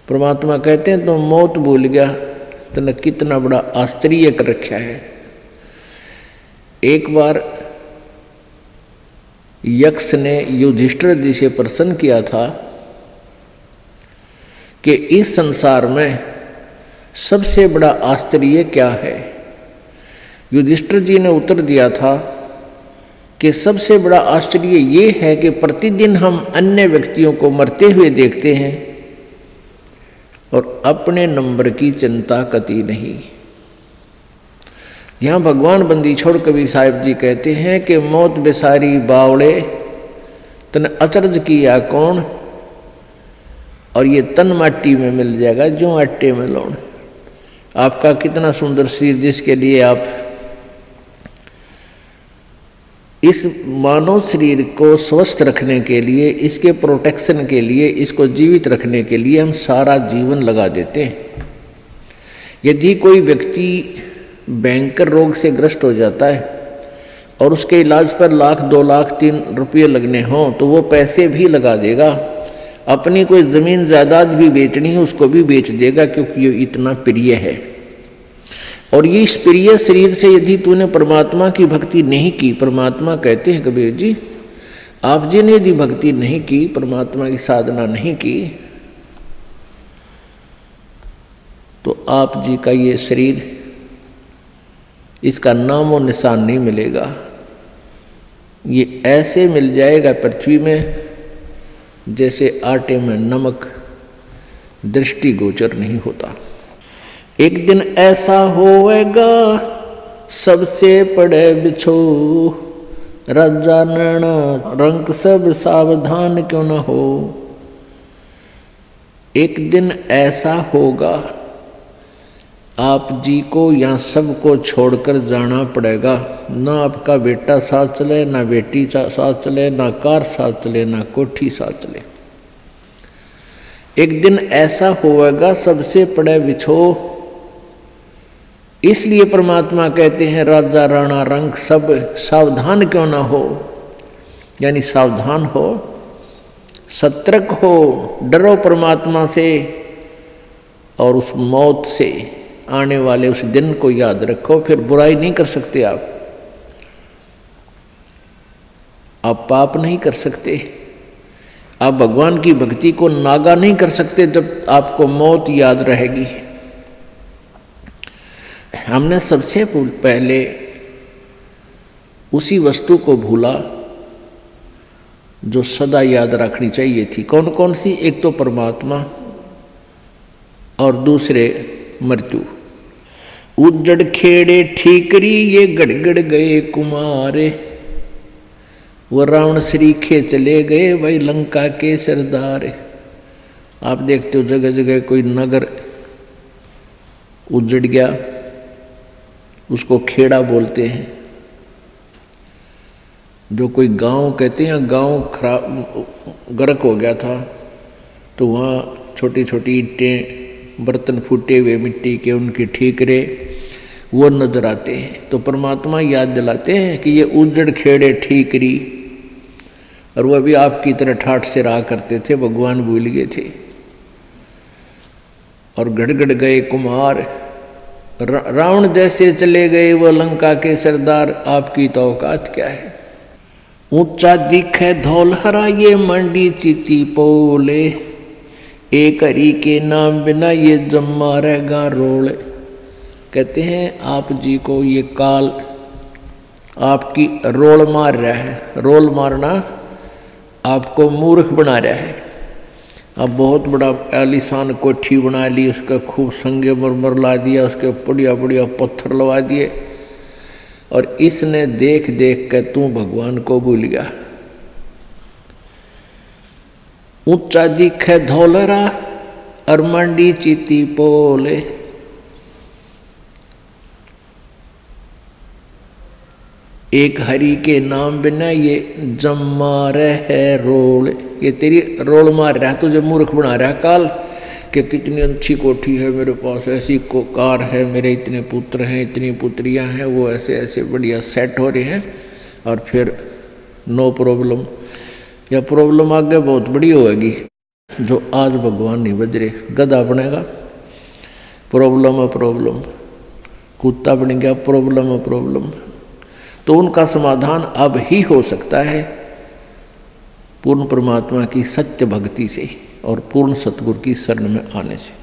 परमात्मा कहते हैं तो मौत भूल गया, तने कितना बड़ा आश्चर्य कर रखा है। एक बार यक्ष ने युधिष्ठिर जी से प्रश्न किया था कि इस संसार में सबसे बड़ा आश्चर्य क्या है। युधिष्ठिर जी ने उत्तर दिया था कि सबसे बड़ा आश्चर्य ये है कि प्रतिदिन हम अन्य व्यक्तियों को मरते हुए देखते हैं और अपने नंबर की चिंता कती नहीं। यहाँ भगवान बंदी छोड़ कबीर साहिब जी कहते हैं कि मौत बेसारी बावड़े तन अचरज किया कौन, और ये तन माटी में मिल जाएगा जो आटे में लौण। आपका कितना सुंदर शरीर जिसके लिए आप इस मानव शरीर को स्वस्थ रखने के लिए, इसके प्रोटेक्शन के लिए, इसको जीवित रखने के लिए हम सारा जीवन लगा देते हैं। यदि कोई व्यक्ति भयंकर रोग से ग्रस्त हो जाता है और उसके इलाज पर लाख 2 लाख 3 रुपये लगने हों तो वो पैसे भी लगा देगा। अपनी कोई ज़मीन जायदाद भी बेचनी है उसको भी बेच देगा, क्योंकि ये इतना प्रिय है। और ये इस प्रिय शरीर से यदि तूने परमात्मा की भक्ति नहीं की, परमात्मा कहते हैं कबीर जी, आप जी ने यदि भक्ति नहीं की, परमात्मा की साधना नहीं की, तो आप जी का ये शरीर, इसका नामो निशान नहीं मिलेगा। ये ऐसे मिल जाएगा पृथ्वी में जैसे आटे में नमक, दृष्टिगोचर नहीं होता। एक दिन ऐसा होएगा सबसे पड़े बिछो, राजा नैना रंग सब सावधान क्यों न हो। एक दिन ऐसा होगा आप जी को यहाँ सबको छोड़कर जाना पड़ेगा। ना आपका बेटा साथ चले, ना बेटी साथ चले, ना कार साथ चले, ना कोठी साथ चले। एक दिन ऐसा होगा सबसे पड़े बिछो। इसलिए परमात्मा कहते हैं राजा राणा रंग सब सावधान क्यों ना हो, यानी सावधान हो, सतर्क हो, डरो परमात्मा से और उस मौत से आने वाले उस दिन को याद रखो। फिर बुराई नहीं कर सकते आप पाप नहीं कर सकते, आप भगवान की भक्ति को नागा नहीं कर सकते जब आपको मौत याद रहेगी। हमने सबसे पहले उसी वस्तु को भूला जो सदा याद रखनी चाहिए थी। कौन कौन सी? एक तो परमात्मा और दूसरे मृत्यु। उजड़ खेड़े ठीकरी ये गड़गड़ गए कुमारे, वो रावण श्रीखे चले गए भाई लंका के सरदार। आप देखते हो जगह जगह कोई नगर उजड़ गया, उसको खेड़ा बोलते हैं। जो कोई गांव कहते हैं, गांव खराब गर्क हो गया था तो वहाँ छोटी छोटी ईंटें, बर्तन फूटे हुए मिट्टी के, उनके ठीकरे वो नजर आते हैं। तो परमात्मा याद दिलाते हैं कि ये उजड़ खेड़े ठीकरी, और वह भी आपकी तरह ठाठ से रहा करते थे, भगवान भूल गए थे। और गड़गड़ गए कुम्हार, रावण जैसे चले गए वो लंका के सरदार, आपकी तो औकात क्या है। ऊंचा दिखे धौलहरा ये मंडी चिति पोले, एक हरि के नाम बिना ये जम्मा रहेगा रोले। कहते हैं आप जी को ये काल आपकी रोल मार रहा है। रोल मारना आपको मूर्ख बना रहा है। अब बहुत बड़ा आलीशान कोठी बना ली, उसका खूब संगे मरमर ला दिया, उसके बढ़िया बढ़िया पत्थर लगा दिए, और इसने देख देख कर तू भगवान को भूल गया। ऊंचा दिखे धौलरा और मंडी चिति पोले, एक हरि के नाम बिना ये जम्मा रहे रोल। ये तेरी रोल मार रहा है, तुझे मूर्ख बना रहा है काल कि कितनी अच्छी कोठी है मेरे पास, ऐसी कार है, मेरे इतने पुत्र हैं, इतनी पुत्रियां हैं, वो ऐसे ऐसे बढ़िया सेट हो रहे हैं, और फिर नो प्रॉब्लम, या प्रॉब्लम आगे बहुत बड़ी होगी। जो आज भगवान नहीं बज रहे। गधा बनेगा, प्रॉब्लम है प्रॉब्लम, कुत्ता बन गया, प्रॉब्लम है प्रॉब्लम। तो उनका समाधान अब ही हो सकता है पूर्ण परमात्मा की सत्य भक्ति से और पूर्ण सतगुरु की शरण में आने से।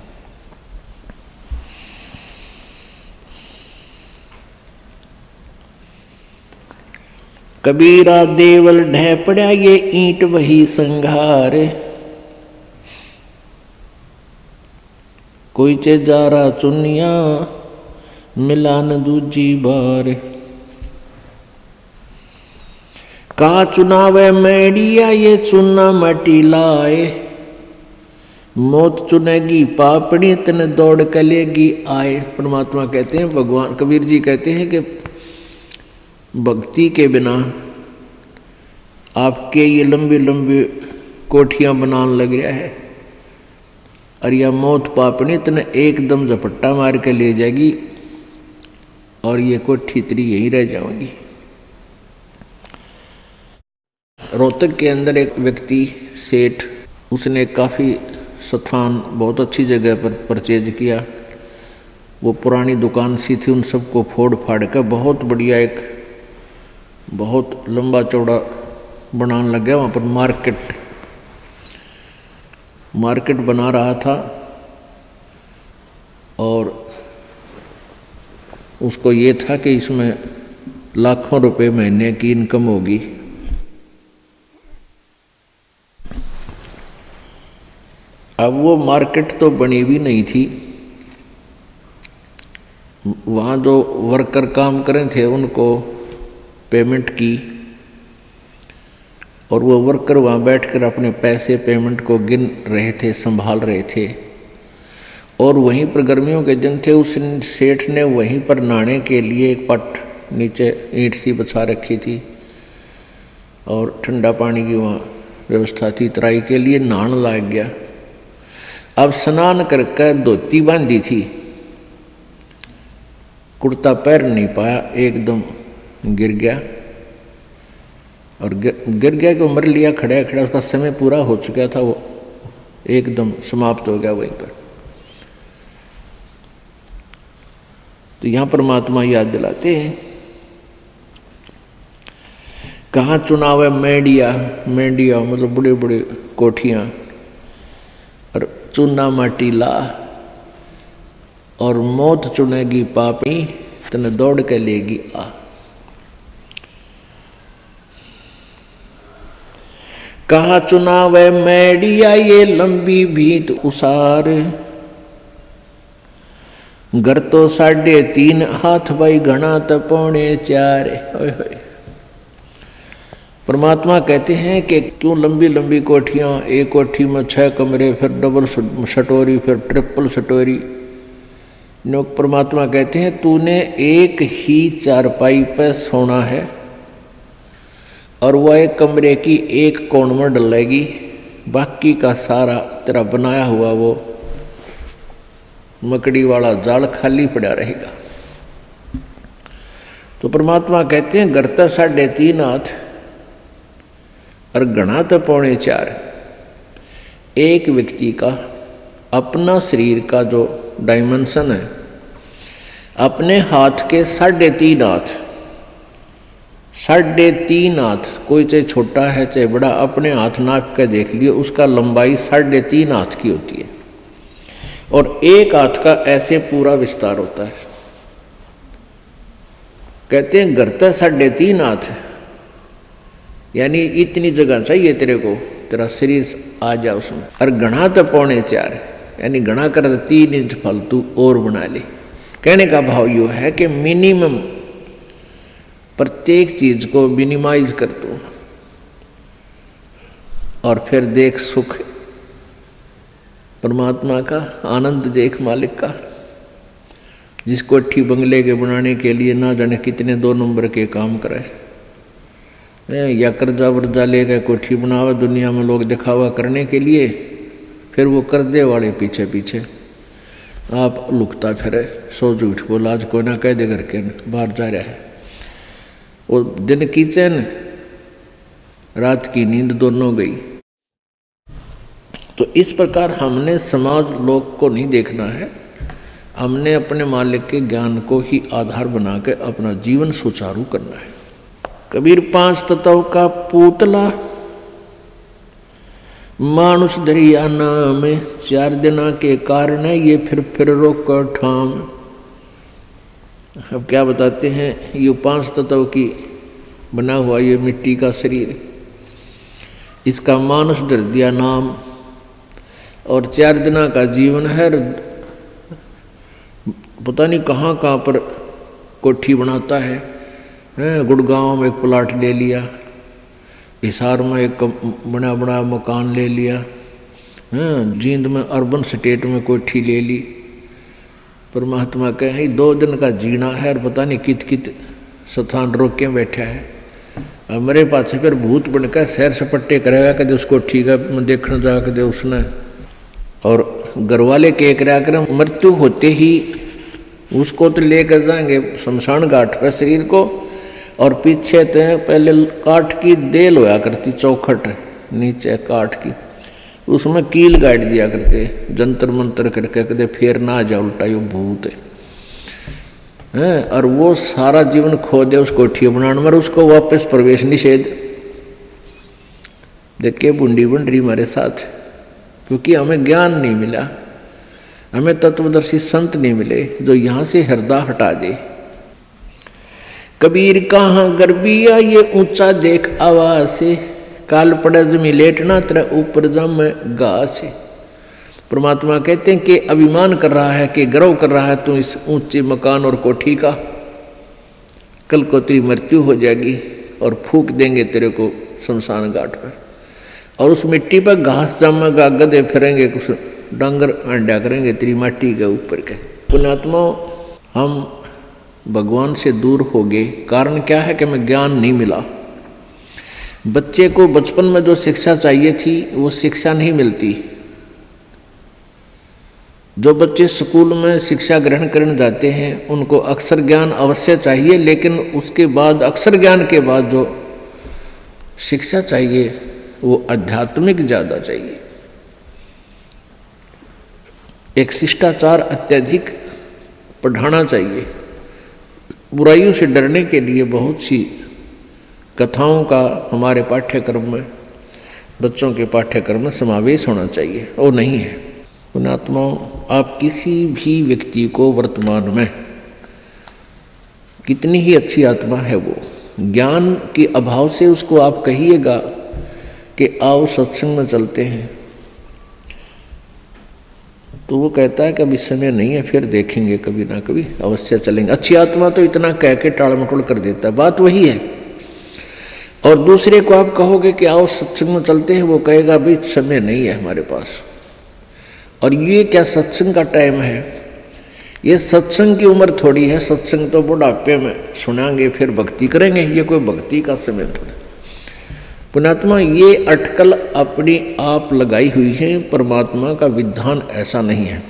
कबीरा देवल ढह पड़ा ये ईंट वही संघार, कोई चे जा रहा चुनिया मिला न दूजी बार। कहा चुनावे मैडिया ये चुना मटी लाए, मौत चुनेगी पापड़ी तन दौड़ कलेगी आए। परमात्मा कहते हैं, भगवान कबीर जी कहते हैं कि भक्ति के बिना आपके ये लंबी लंबी कोठियां बनाने लग रहा है, और यह मौत पापनी तने एकदम झपट्टा मार के ले जाएगी और ये कोठी तरी यहीं रह जाएगी। रोहतक के अंदर एक व्यक्ति सेठ, उसने काफ़ी स्थान बहुत अच्छी जगह पर परचेज किया। वो पुरानी दुकान सी थी, उन सबको फोड़ फाड़ कर बहुत बढ़िया एक बहुत लंबा चौड़ा बनाने लग गया। वहाँ पर मार्केट बना रहा था और उसको ये था कि इसमें लाखों रुपए महीने की इनकम होगी। अब वो मार्केट तो बनी भी नहीं थी, वहाँ जो वर्कर काम करे थे उनको पेमेंट की, और वो वर्कर वहाँ बैठकर अपने पैसे पेमेंट को गिन रहे थे, संभाल रहे थे। और वहीं पर गर्मियों के दिन थे, उस सेठ ने वहीं पर नहाने के लिए एक पट नीचे ईंट सी बिछा रखी थी और ठंडा पानी की वहाँ व्यवस्था थी। तराई के लिए नहाने लग गया। अब स्नान करके धोती बांधी थी, कुर्ता पैर नहीं पाया, एकदम गिर गया। और गिर गया कि मर लिया खड़ा खड़ा, उसका समय पूरा हो चुका था, वो एकदम समाप्त हो गया वहीं पर। तो यहाँ परमात्मा याद दिलाते हैं, कहाँ चुनाव है मेडिया, मेडिया मतलब बड़े बड़े कोठियाँ, और चुना माटी ला, और मौत चुनेगी पापी तने दौड़ के लेगी आ। कहा चुनाव है मैडिया ये लंबी भीत उसार, घर तो 3.5 हाथ भाई घना तो 4.25। परमात्मा कहते हैं कि क्यों लंबी लंबी कोठियाँ, एक कोठी में 6 कमरे, फिर डबल सटोरी, फिर ट्रिपल सटोरी। परमात्मा कहते हैं तूने एक ही चारपाई पर सोना है और वह एक कमरे की एक कोण में डलेगी, बाकी का सारा तेरा बनाया हुआ वो मकड़ी वाला जाल खाली पड़ा रहेगा। तो परमात्मा कहते हैं घर तो 3.5 हाथ और घना तो 4.25। एक व्यक्ति का अपना शरीर का जो डायमेंशन है, अपने हाथ के 3.5 हाथ, 3.5 हाथ, कोई चाहे छोटा है चाहे बड़ा, अपने हाथ नाप के देख लियो, उसका लंबाई 3.5 हाथ की होती है, और एक हाथ का ऐसे पूरा विस्तार होता है। कहते हैं घर तो 3.5 हाथ, यानी इतनी जगह चाहिए तेरे को, तेरा शरीर आ जा उसमें। और घना तो 4.25, यानी घना कर 3 इंच फालतू और बना ले। कहने का भाव यो है कि मिनिमम प्रत्येक चीज को मिनिमाइज कर दो और फिर देख सुख परमात्मा का, आनंद देख मालिक का। जिस कोठी बंगले के बनाने के लिए ना जाने कितने 2 नंबर के काम करे, या कर्जा वर्जा लेकर कोठी बनावे दुनिया में लोग दिखावा करने के लिए, फिर वो कर्जे वाले पीछे पीछे आप लुकता फिरे, सो झूठ बोला आज कोई ना कह दे करके बाहर जा रहा है। वो दिन की चैन रात की नींद दोनों गई। तो इस प्रकार हमने समाज लोक को नहीं देखना है, हमने अपने मालिक के ज्ञान को ही आधार बना के अपना जीवन सुचारू करना है। कबीर 5 तत्व का पूतला मानुष दरिया नाम, 4 दिना के कारण ये फिर रोक ठाम। अब क्या बताते हैं, ये 5 तत्व की बना हुआ ये मिट्टी का शरीर, इसका मानुष धर दिया नाम, और 4 दिना का जीवन है। पता नहीं कहाँ कहाँ पर कोठी बनाता है, गुड़गांव में एक प्लाट ले लिया, हिसार में एक बड़ा बड़ा मकान ले लिया, जींद में अर्बन स्टेट में कोठी ले ली। परमात्मा कहे 2 दिन का जीना है और पता नहीं कित स्थान रोक के बैठा है। हमारे पास फिर भूत बनकर सैर सपट्टे करेगा कदे उसको ठीक है देखने जा कदे उसने, और घरवाले के करा कर मृत्यु होते ही उसको तो लेकर जाएंगे शमशान घाट पर शरीर को, और पीछे तो पहले काठ की देल होया करती, चौखट नीचे काठ की, उसमें कील गाड़ दिया करते, जंतर मंतर करके कदे फेर ना आ जा उल्टा यो भूत है। और वो सारा जीवन खो दे उस कोठी बनाने में, उसको वापस प्रवेश निषेध। देखे बूंदी बन रही हमारे साथ, क्योंकि हमें ज्ञान नहीं मिला, हमें तत्वदर्शी संत नहीं मिले जो यहाँ से हृदय हटा दे। कबीर कहाँ गर्बिया ये ऊंचा देख आवाज से, काल पड़े जमी लेटना तेरा ऊपर जम घास से। परमात्मा कहते हैं कि अभिमान कर रहा है, कि गर्व कर रहा है तू इस ऊंचे मकान और कोठी का, कल को तेरी मृत्यु हो जाएगी और फूंक देंगे तेरे को शमशान घाट पर, और उस मिट्टी पर घास जमेगा, गधे फिरेंगे, कुछ डांगर अंडा करेंगे तेरी माटी के ऊपर के। पुण्यात्मा हम भगवान से दूर हो गए, कारण क्या है कि हमें ज्ञान नहीं मिला। बच्चे को बचपन में जो शिक्षा चाहिए थी वो शिक्षा नहीं मिलती। जो बच्चे स्कूल में शिक्षा ग्रहण करने जाते हैं उनको अक्षर ज्ञान अवश्य चाहिए, लेकिन उसके बाद अक्षर ज्ञान के बाद जो शिक्षा चाहिए वो आध्यात्मिक ज़्यादा चाहिए। एक शिष्टाचार अत्यधिक पढ़ाना चाहिए। बुराइयों से डरने के लिए बहुत सी कथाओं का हमारे पाठ्यक्रम में, बच्चों के पाठ्यक्रम में समावेश होना चाहिए, और नहीं है। पुण्यात्माओं, आप किसी भी व्यक्ति को वर्तमान में कितनी ही अच्छी आत्मा है वो, ज्ञान के अभाव से उसको आप कहिएगा कि आओ सत्संग में चलते हैं, तो वो कहता है कि अभी समय नहीं है, फिर देखेंगे, कभी ना कभी अवश्य चलेंगे। अच्छी आत्मा तो इतना कह के टाल मटोल कर देता है, बात वही है। और दूसरे को आप कहोगे कि आओ सत्संग में चलते हैं, वो कहेगा अभी समय नहीं है हमारे पास। और ये क्या सत्संग का टाइम है? ये सत्संग की उम्र थोड़ी है, सत्संग तो बुढ़ापे में सुनाएंगे फिर भक्ति करेंगे, ये कोई भक्ति का समय थोड़ा। पुण्यात्मा, ये अटकल अपनी आप लगाई हुई है, परमात्मा का विधान ऐसा नहीं है।